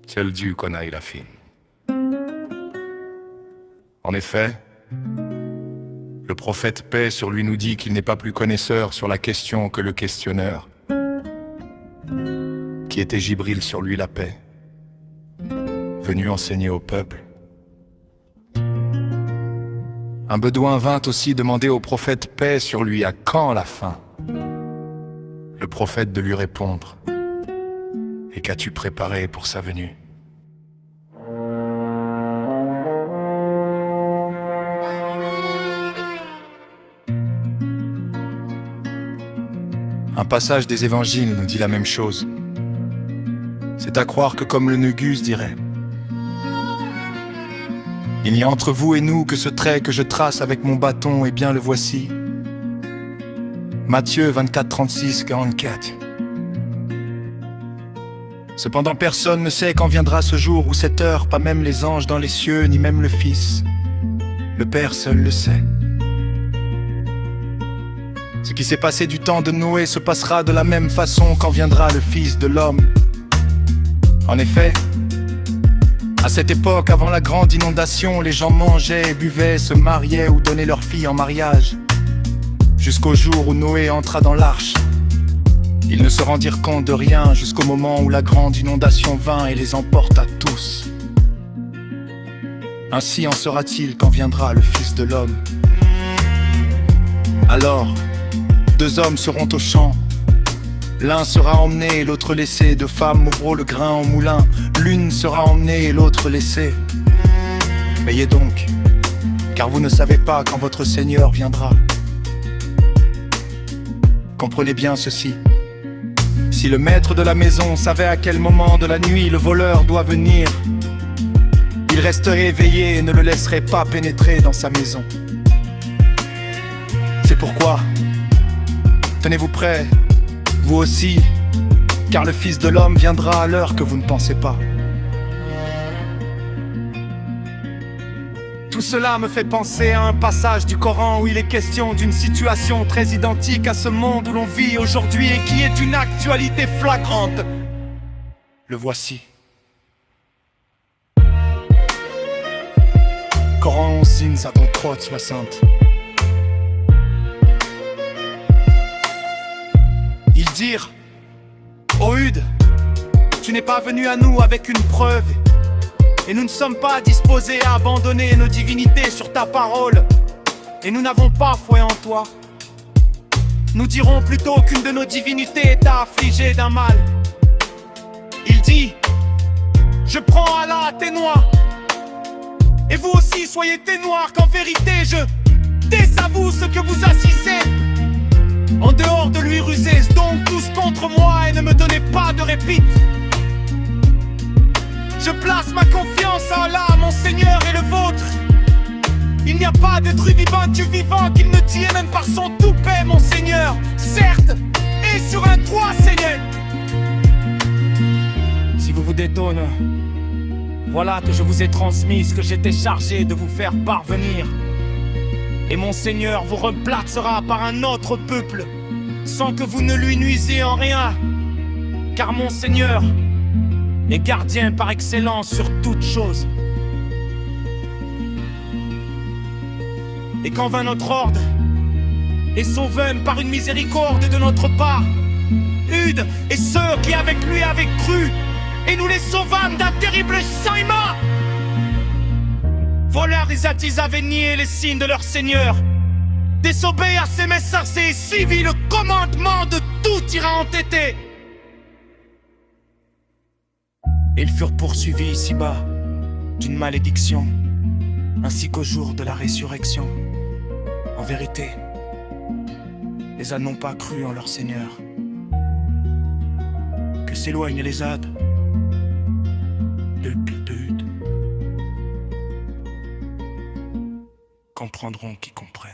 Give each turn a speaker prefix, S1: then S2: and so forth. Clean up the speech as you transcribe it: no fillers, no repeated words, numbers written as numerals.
S1: Seul Dieu connaît la fin. En effet, le prophète paix sur lui nous dit qu'il n'est pas plus connaisseur sur la question que le questionneur, qui était Jibril sur lui la paix, venu enseigner au peuple. Un bédouin vint aussi demander au prophète paix sur lui à quand la fin. Le prophète de lui répondre: et qu'as-tu préparé pour sa venue? Un passage des évangiles nous dit la même chose. C'est à croire que comme le Négus dirait: il n'y a entre vous et nous que ce trait que je trace avec mon bâton, et bien le voici. Matthieu 24, 36, 44. Cependant personne ne sait quand viendra ce jour ou cette heure, pas même les anges dans les cieux, ni même le Fils. Le Père seul le sait. Ce qui s'est passé du temps de Noé se passera de la même façon quand viendra le Fils de l'homme. En effet, à cette époque, avant la grande inondation, les gens mangeaient et buvaient, se mariaient ou donnaient leurs filles en mariage, jusqu'au jour où Noé entra dans l'arche. Ils ne se rendirent compte de rien jusqu'au moment où la grande inondation vint et les emporta tous. Ainsi en sera-t-il quand viendra le Fils de l'homme. Alors, 2 hommes seront au champ. L'un sera emmené et l'autre laissé. 2 femmes mourront le grain en moulin. L'une sera emmenée et l'autre laissée. Veillez donc, car vous ne savez pas quand votre Seigneur viendra. Comprenez bien ceci. Si le maître de la maison savait à quel moment de la nuit le voleur doit venir, il resterait éveillé et ne le laisserait pas pénétrer dans sa maison. C'est pourquoi, tenez-vous prêts, vous aussi, car le Fils de l'homme viendra à l'heure que vous ne pensez pas. Tout cela me fait penser à un passage du Coran où il est question d'une situation très identique à ce monde où l'on vit aujourd'hui et qui est une actualité flagrante. Le voici. Coran 11, 53, 60. Ils dirent: ô Hude, tu n'es pas venu à nous avec une preuve, et nous ne sommes pas disposés à abandonner nos divinités sur ta parole, et nous n'avons pas foi en toi. Nous dirons plutôt qu'une de nos divinités t'a affligé d'un mal. Il dit: je prends Allah à témoin, et vous aussi soyez témoins qu'en vérité je désavoue ce que vous assistez. En dehors de lui rusez donc tous contre moi et ne me donnez pas de répit. Je place ma confiance en Allah, mon Seigneur et le vôtre. Il n'y a pas d'être vivant qu'il ne tient même par son toupet, mon Seigneur. Certes, et sur un toit, Seigneur. Si vous vous détonnez, voilà que je vous ai transmis ce que j'étais chargé de vous faire parvenir. Et mon Seigneur vous replacera par un autre peuple, sans que vous ne lui nuisiez en rien. Car mon Seigneur est gardien par excellence sur toute chose. Et quand vint notre ordre, et sauvâmes par une miséricorde de notre part Hude et ceux qui avec lui avaient cru, et nous les sauvâmes d'un terrible châtiment. Voleurs des Atis avaient nié les signes de leur Seigneur, désobéi à ses messagers et suivi le commandement de tout tyran entêté. Ils furent poursuivis ici-bas d'une malédiction, ainsi qu'au jour de la résurrection. En vérité, les ânes n'ont pas cru en leur Seigneur. Que s'éloignent les ânes de Hude. Comprendront qui comprennent.